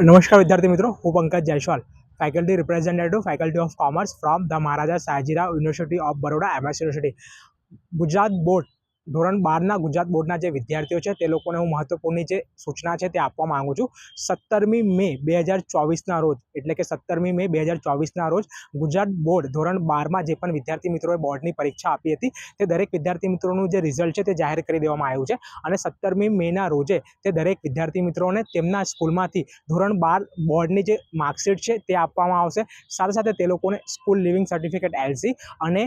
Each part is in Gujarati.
નમસ્કાર વિદ્યાર્થી મિત્રો, હું Pankaj Jaiswal, faculty representative, faculty of commerce from the Maharaja Sayajirao University of Baroda, MS University. Gujarat board ધોરણ 12ના ગુજરાત બોર્ડના જે વિદ્યાર્થીઓ છે તે લોકોને હું મહત્વપૂર્ણ જે સૂચના છે તે આપવા માંગુ છું. 17મી મે 2024ના રોજ, એટલે કે 17મી મે 2024ના રોજ ગુજરાત બોર્ડ ધોરણ 12માં જે પણ વિદ્યાર્થી મિત્રોએ બોર્ડની પરીક્ષા આપી હતી તે દરેક વિદ્યાર્થી મિત્રોનું જે રિઝલ્ટ છે તે જાહેર કરી દેવામાં આવ્યું છે. અને 17મી મેના રોજે તે દરેક વિદ્યાર્થી મિત્રોને તેમના સ્કૂલમાંથી ધોરણ 12 બોર્ડની જે માર્કશીટ છે તે આપવામાં આવશે. સાથે સાથે તે લોકોને સ્કૂલ લિવિંગ સર્ટિફિકેટ LC અને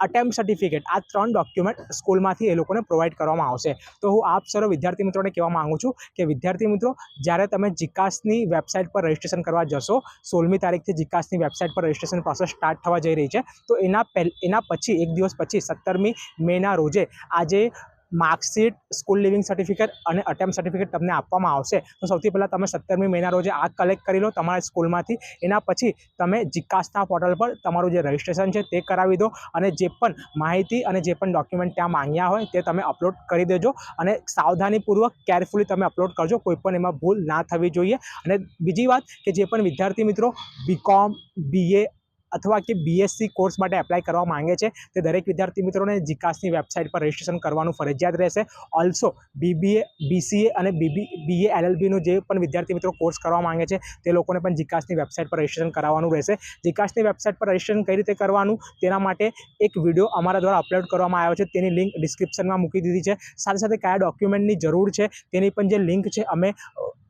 અટેમ્પ સર્ટિફિકેટ, આ 3 ડોક્યુમેન્ટ સ્કૂલમાંથી એ લોકોને પ્રોવાઈડ કરવામાં આવશે. તો હું આપ સર્વ વિદ્યાર્થી મિત્રોને કહેવા માંગુ છું કે વિદ્યાર્થી મિત્રો, જ્યારે તમે જીકાસની વેબસાઇટ પર રજિસ્ટ્રેશન કરવા જશો, 16મી તારીખથી જીકાસની વેબસાઇટ પર રજિસ્ટ્રેશન પ્રોસેસ સ્ટાર્ટ થવા જઈ રહી છે. તો એના પછી એક દિવસ પછી 17મી મેના રોજે આજે માર્કશીટ, સ્કૂલ લિવિંગ સર્ટિફિકેટ અને અટેમ્પ સર્ટિફિકેટ તમને આપવામાં આવશે. તો સૌથી પહેલાં તમે 17મી મેના રોજે આ કલેક્ટ કરી લો તમારા સ્કૂલમાંથી. એના પછી તમે જીકાસના પોર્ટલ પર તમારું જે રજિસ્ટ્રેશન છે તે કરાવી દો અને જે પણ માહિતી અને જે પણ ડોક્યુમેન્ટ ત્યાં માંગ્યા હોય તે તમે અપલોડ કરી દેજો. અને સાવધાનીપૂર્વક, કેરફુલી તમે અપલોડ કરજો, કોઈ પણ એમાં ભૂલ ના થવી જોઈએ. અને બીજી વાત કે જે પણ વિદ્યાર્થી મિત્રો BCom, BA અથવા કે BSc કોર્સ માટે એપ્લાય કરવા માંગે છે તે દરેક વિદ્યાર્થી મિત્રોને જીકાસની વેબસાઇટ પર રજિસ્ટ્રેશન કરવાનું ફરજિયાત રહેશે. ઓલ્સો BBA, BCA અને BA LLBનું જે પણ વિદ્યાર્થી મિત્રો કોર્સ કરવા માંગે છે તે લોકોને પણ જીકાસની વેબસાઇટ પર રજિસ્ટ્રેશન કરાવવાનું રહેશે. જીકાસની વેબસાઇટ પર રજિસ્ટ્રેશન કઈ રીતે કરવાનું તેના માટે એક વિડીયો અમારા દ્વારા અપલોડ કરવામાં આવ્યો છે, તેની લિંક ડિસ્ક્રિપ્શનમાં મૂકી દીધી છે. સાથે સાથે કયા ડોક્યુમેન્ટની જરૂર છે તેની પણ જે લિંક છે અમે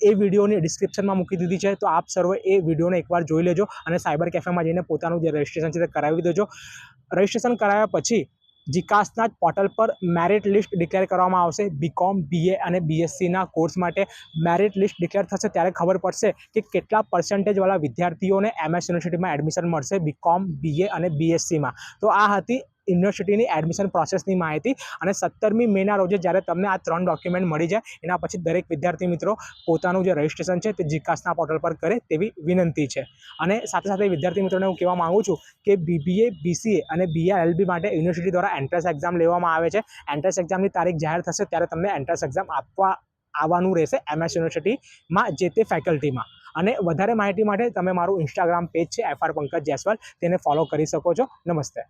એ વિડીયોની ડિસ્ક્રિપ્શનમાં મૂકી દીધી છે. તો આપ સર્વે એ વિડીયોને એકવાર જોઈ લેજો અને સાયબર કેફેમાં જઈને પોતાનું જે રજિસ્ટ્રેશન છે તે કરાવી દેજો. રજિસ્ટ્રેશન કરાવ્યા પછી જીકાસના જ પોર્ટલ પર મેરિટ લિસ્ટ ડિક્લેર કરવામાં આવશે. BCom, BA અને BScના કોર્સ માટે મેરિટ લિસ્ટ ડિક્લેર થશે ત્યારે ખબર પડશે કે કેટલા પર્સન્ટેજવાળા વિદ્યાર્થીઓને એમએસ યુનિવર્સિટીમાં એડમિશન મળશે BCom, BA અને BScમાં. તો આ હતી યુનિવર્સિટીની એડમિશન પ્રોસેસની માહિતી. અને 17મી મેના રોજે જ્યારે તમને આ 3 ડોક્યુમેન્ટ મળી જાય એના પછી દરેક વિદ્યાર્થી મિત્રો પોતાનું જે રજિસ્ટ્રેશન છે તે જીકાસના પોર્ટલ પર કરે તેવી વિનંતી છે. અને સાથે સાથે વિદ્યાર્થી મિત્રોને હું કહેવા માગું છું કે BBA, BCA અને BA LLB માટે યુનિવર્સિટી દ્વારા એન્ટ્રન્સ એક્ઝામ લેવામાં આવે છે. એન્ટ્રન્સ એક્ઝામની તારીખ જાહેર થશે ત્યારે તમને એન્ટ્રન્સ એક્ઝામ આપવા આવવાનું રહેશે એમએસ યુનિવર્સિટીમાં, જે તે ફેકલ્ટીમાં. અને વધારે માહિતી માટે તમે મારું ઇન્સ્ટાગ્રામ પેજ છે FR પંકજ જયસ્વાલ, તેને ફોલો કરી શકો છો. નમસ્તે.